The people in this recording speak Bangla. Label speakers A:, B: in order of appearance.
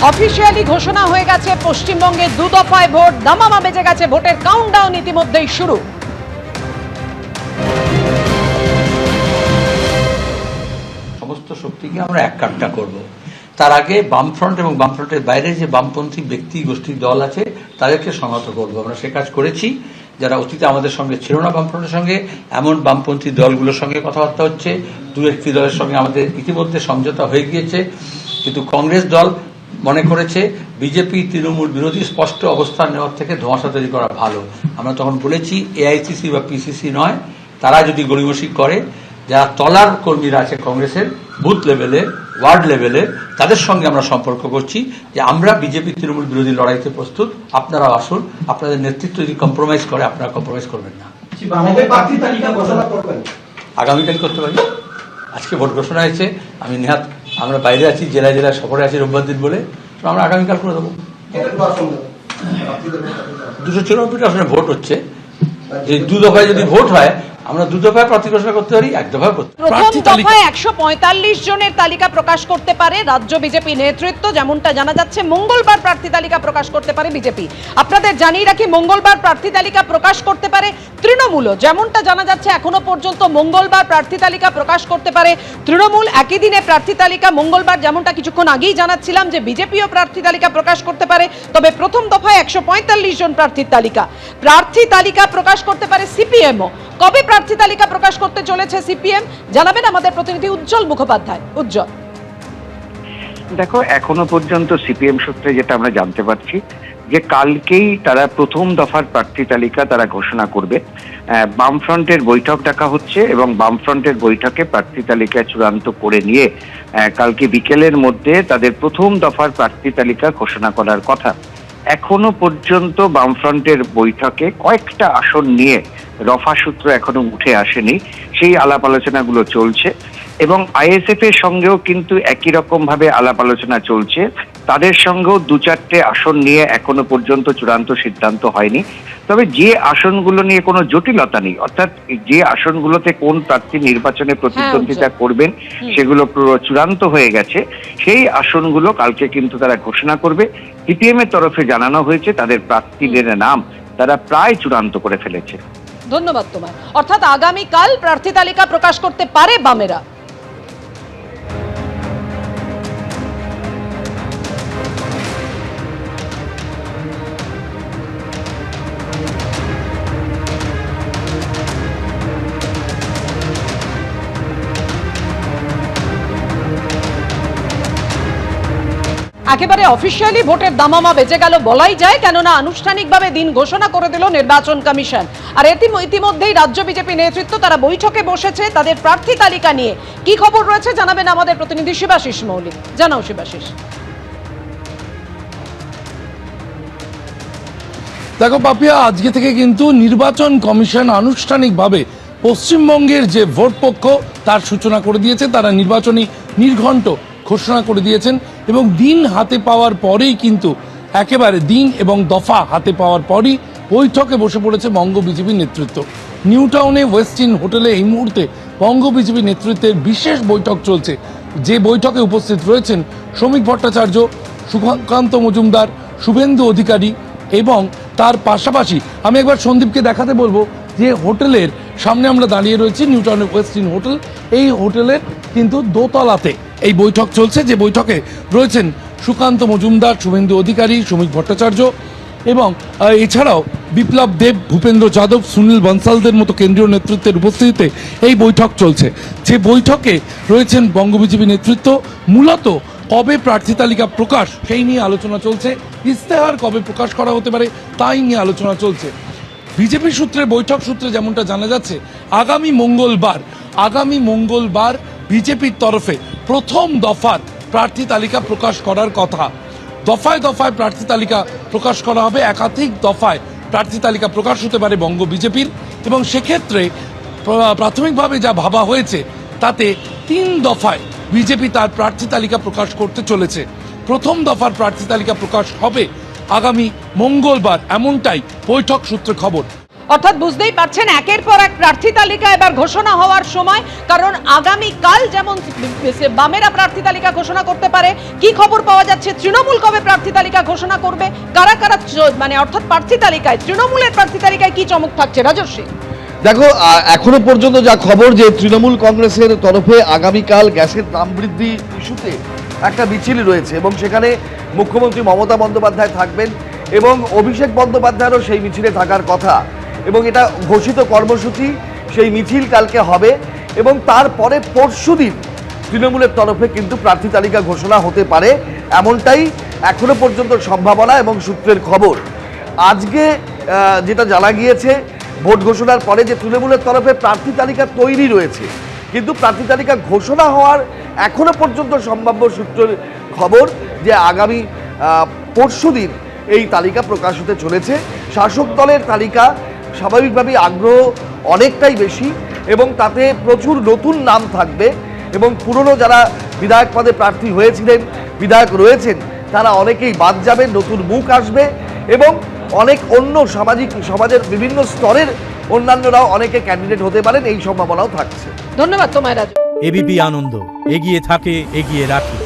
A: অফিসিয়ালি ঘোষণা হয়ে গেছে পশ্চিমবঙ্গে দু দফায় ভোট, দামামা বেজে গেছে, ভোটের কাউন্টডাউন ইতিমধ্যেই শুরু।
B: সমস্ত শক্তিকে আমরা এককাট্টা করব। তার আগে বামফ্রন্ট এবং বামফ্রন্টের বাইরে যে বামপন্থী ব্যক্তি গোষ্ঠীর দল আছে তাদেরকে সংহত করব। আমরা সে কাজ করেছি। যারা অতীতে আমাদের সঙ্গে ছিল না বামফ্রন্টের সঙ্গে, এমন বামপন্থী দলগুলোর সঙ্গে কথাবার্তা হচ্ছে। দু একটি দলের সঙ্গে আমাদের ইতিমধ্যে সমঝোতা হয়ে গিয়েছে, কিন্তু কংগ্রেস দল মনে করেছে বিজেপি তৃণমূল বিরোধী স্পষ্ট অবস্থান নেওয়ার থেকে ধোঁয়াশা তৈরি করা ভালো। আমরা তখন বলেছি এআইসিসি বা পিসিসি নয়, তারা যদি গড়িমসি করে, যারা তলার কর্মীরা আছে কংগ্রেসের বুথ লেভেলে, ওয়ার্ড লেভেলে, তাদের সঙ্গে আমরা সম্পর্ক করছি যে আমরা বিজেপি তৃণমূল বিরোধী লড়াইতে প্রস্তুত, আপনারা আসুন। আপনাদের নেতৃত্ব যদি কম্প্রোমাইজ করে, আপনারা কম্প্রোমাইজ করবেন না। আগামীকাল করতে পারি। আজকে ভোট ঘোষণা হয়েছে, আমি নেহাত আমরা বাইরে আছি, জেলায় জেলায় সফরে আছি রোববার দিন বলে, তো আমরা আগামীকাল করে দেবো। 294 আসলে ভোট হচ্ছে, যে দু দফায় যদি ভোট হয় আমরা দু দফায় প্রার্থী ঘোষণা করতে পারি, এক দফায় করতে পারি।
A: প্রথম দফায় 145 জনের তালিকা প্রকাশ করতে পারে রাজ্য বিজেপি নেতৃত্ব, যেমনটা জানা যাচ্ছে। মঙ্গলবার প্রার্থী তালিকা প্রকাশ করতে পারে বিজেপি। আপনাদের জানিয়ে রাখি, মঙ্গলবার প্রার্থী তালিকা প্রকাশ করতে পারে তৃণমূলও, যেমনটা জানা যাচ্ছে। এখনো পর্যন্ত মঙ্গলবার প্রার্থী তালিকা প্রকাশ করতে পারে তৃণমূল। একই দিনে প্রার্থী তালিকা মঙ্গলবার, যেমনটা কিছুক্ষণ আগেই জানাচ্ছিলাম যে বিজেপিও প্রার্থী তালিকা প্রকাশ করতে পারে। তবে প্রথম দফায় 145 জন প্রার্থীর প্রার্থী তালিকা প্রকাশ করতে পারে সিপিএমও। কবে প্রার্থী তালিকা প্রকাশ করতে চলেছে সিপিএম জানাবেন আমাদের প্রতিনিধি উজ্জ্বল মুখোপাধ্যায়। উজ্জ্বল,
C: দেখো, এখনো পর্যন্ত সিপিএম সূত্রে যেটা আমরা জানতে পারছি যে কালকেই তারা প্রথম দফার প্রার্থী তালিকা তারা ঘোষণা করবে। বামফ্রন্টের বৈঠক ডাকা হচ্ছে এবং বামফ্রন্টের বৈঠকে প্রার্থী তালিকা চূড়ান্ত করে নিয়ে কালকে বিকেলের মধ্যে তাদের প্রথম দফার প্রার্থী তালিকা ঘোষণা করার কথা। এখনো পর্যন্ত বামফ্রন্টের বৈঠকে কয়েকটা আসন নিয়ে রফা সূত্র এখনো উঠে আসেনি, সেই আলাপ আলোচনাগুলো চলছে এবং আইএসএফ এর সঙ্গেও কিন্তু একই রকম ভাবে আলাপ আলোচনা চলছে। তাদের সঙ্গেও দু চারটে আসন নিয়ে এখনো পর্যন্ত চূড়ান্ত সিদ্ধান্ত হয়নি। তবে যে আসনগুলো নিয়ে কোনো জটিলতা নেই, অর্থাৎ যে আসনগুলোতে কোন প্রার্থী নির্বাচনে প্রতিদ্বন্দ্বিতা করবেন সেগুলো চূড়ান্ত হয়ে গেছে, সেই আসনগুলো কালকে কিন্তু তারা ঘোষণা করবে। সিপিএম এর তরফে জানানো হয়েছে তাদের প্রার্থীদের নাম তারা প্রায় চূড়ান্ত করে ফেলেছে।
A: ধন্যবাদ তোমায়। অর্থাৎ আগামীকাল প্রার্থী তালিকা প্রকাশ করতে পারে বামেরা। একেবারে অফিসিয়ালি ভোটের দামামা বেজে গেল বলাই যায়, কেননা আনুষ্ঠানিকভাবে দিন ঘোষণা করে দিল নির্বাচন কমিশন। আর ইতিমধ্যেই রাজ্য বিজেপি নেতৃত্ব তারা বৈঠকে বসেছে তাদের প্রার্থী তালিকা নিয়ে। কি খবর রয়েছে জানাবেন আমাদের প্রতিনিধি শিবাশিস মৌলিক। জানাও শিবাশিস।
D: দেখো পাপিয়া, আজকে থেকে কিন্তু নির্বাচন কমিশন আনুষ্ঠানিকভাবে পশ্চিমবঙ্গের যে ভোট পক্ষ তার সূচনা করে দিয়েছে। তারা নির্বাচনী নির্ঘণ্ট ঘোষণা করে দিয়েছেন এবং দিন হাতে পাওয়ার পরেই কিন্তু একেবারে দিন এবং দফা হাতে পাওয়ার পরই বৈঠকে বসে পড়েছে বঙ্গ বিজেপি নেতৃত্ব। নিউ টাউনে ওয়েস্টিন হোটেলে এই মুহূর্তে বঙ্গ বিজেপি নেতৃত্বের বিশেষ বৈঠক চলছে, যে বৈঠকে উপস্থিত রয়েছেন শ্রমিক ভট্টাচার্য, সুকান্ত মজুমদার, শুভেন্দু অধিকারী এবং তার পাশাপাশি আমি একবার সন্দীপকে দেখাতে বলবো যে হোটেলের সামনে আমরা দাঁড়িয়ে রয়েছি, নিউ টাউনের ওয়েস্টিন হোটেল। এই হোটেলের কিন্তু দোতলাতে এই বৈঠক চলছে, যে বৈঠকে রয়েছেন সুকান্ত মজুমদার, শুভেন্দু অধিকারী, শ্রমিক ভট্টাচার্য এবং এছাড়াও বিপ্লব দেব, ভূপেন্দ্র যাদব, সুনীল বনসালদের মতো কেন্দ্রীয় নেতৃত্বের উপস্থিতিতে এই বৈঠক চলছে। যে বৈঠকে রয়েছেন বঙ্গ বিজেপি নেতৃত্ব। মূলত কবে প্রার্থী তালিকা প্রকাশ সেই নিয়ে আলোচনা চলছে, ইস্তেহার কবে প্রকাশ করা হতে পারে তাই নিয়ে আলোচনা চলছে। বিজেপি সূত্রে, বৈঠক সূত্রে যেমনটা জানা যাচ্ছে, আগামী মঙ্গলবার বিজেপির তরফে প্রথম দফার প্রার্থী তালিকা প্রকাশ করার কথা। দফায় দফায় প্রার্থী তালিকা প্রকাশ করা হবে, একাধিক দফায় প্রার্থী তালিকা প্রকাশ হতে পারে বঙ্গ বিজেপির এবং সেক্ষেত্রে প্রাথমিকভাবে যা ভাবা হয়েছে তাতে 3 দফায় বিজেপি তার প্রার্থী তালিকা প্রকাশ করতে চলেছে। প্রথম দফার প্রার্থী তালিকা প্রকাশ হবে আগামী মঙ্গলবার, এমনটাই বৈঠক সূত্রে খবর।
A: অর্থাৎ বুঝতেই পারছেন একের পর এক প্রার্থী তালিকা এবার ঘোষণা হওয়ার সময়, কারণ আগামীকাল যেমন বামেরা প্রার্থী তালিকা ঘোষণা করতে পারে, কি খবর পাওয়া যাচ্ছে তৃণমূল কবে প্রার্থী তালিকা ঘোষণা করবে, কারা কারা মানে অর্থাৎ প্রার্থী তালিকায় তৃণমূলের প্রার্থী তালিকায় কি চমক থাকছে রাজস্বী?
E: দেখো, এখনো পর্যন্ত যা খবর যে তৃণমূল কংগ্রেসের তরফে আগামীকাল গ্যাসের দাম বৃদ্ধি ইস্যুতে একটা মিছিল রয়েছে এবং সেখানে মুখ্যমন্ত্রী মমতা বন্দ্যোপাধ্যায় থাকবেন এবং অভিষেক বন্দ্যোপাধ্যায়েরও সেই মিছিলে থাকার কথা এবং এটা ঘোষিত কর্মসূচি। সেই মিছিল কালকে হবে এবং তারপরে পরশুদিন তৃণমূলের তরফে কিন্তু প্রার্থী তালিকা ঘোষণা হতে পারে, এমনটাই এখনো পর্যন্ত সম্ভাবনা এবং সূত্রের খবর। আজকে যেটা জানা গিয়েছে ভোট ঘোষণার পরে যে তৃণমূলের তরফে প্রার্থী তালিকা তৈরি রয়েছে, কিন্তু প্রার্থী তালিকা ঘোষণা হওয়ার এখনো পর্যন্ত সম্ভাব্য সূত্রের খবর যে আগামী পরশুদিন এই তালিকা প্রকাশ হতে চলেছে। শাসক দলের তালিকা স্বাভাবিকভাবেই আগ্রহ অনেকটাই বেশি এবং তাতে প্রচুর নতুন নাম থাকবে এবং পুরনো যারা বিধায়ক পদে প্রার্থী হয়েছিলেন, বিধায়ক রয়েছেন, তারা অনেকেই বাদ যাবেন, নতুন মুখ আসবে এবং অনেক অন্য সমাজের বিভিন্ন স্তরের অন্যান্যরাও অনেকে ক্যান্ডিডেট হতে পারেন, এই সম্ভাবনাও থাকছে।
A: ধন্যবাদ তোমায় রাজু।
F: এবিপি আনন্দ, এগিয়ে থাকে, এগিয়ে রাখে।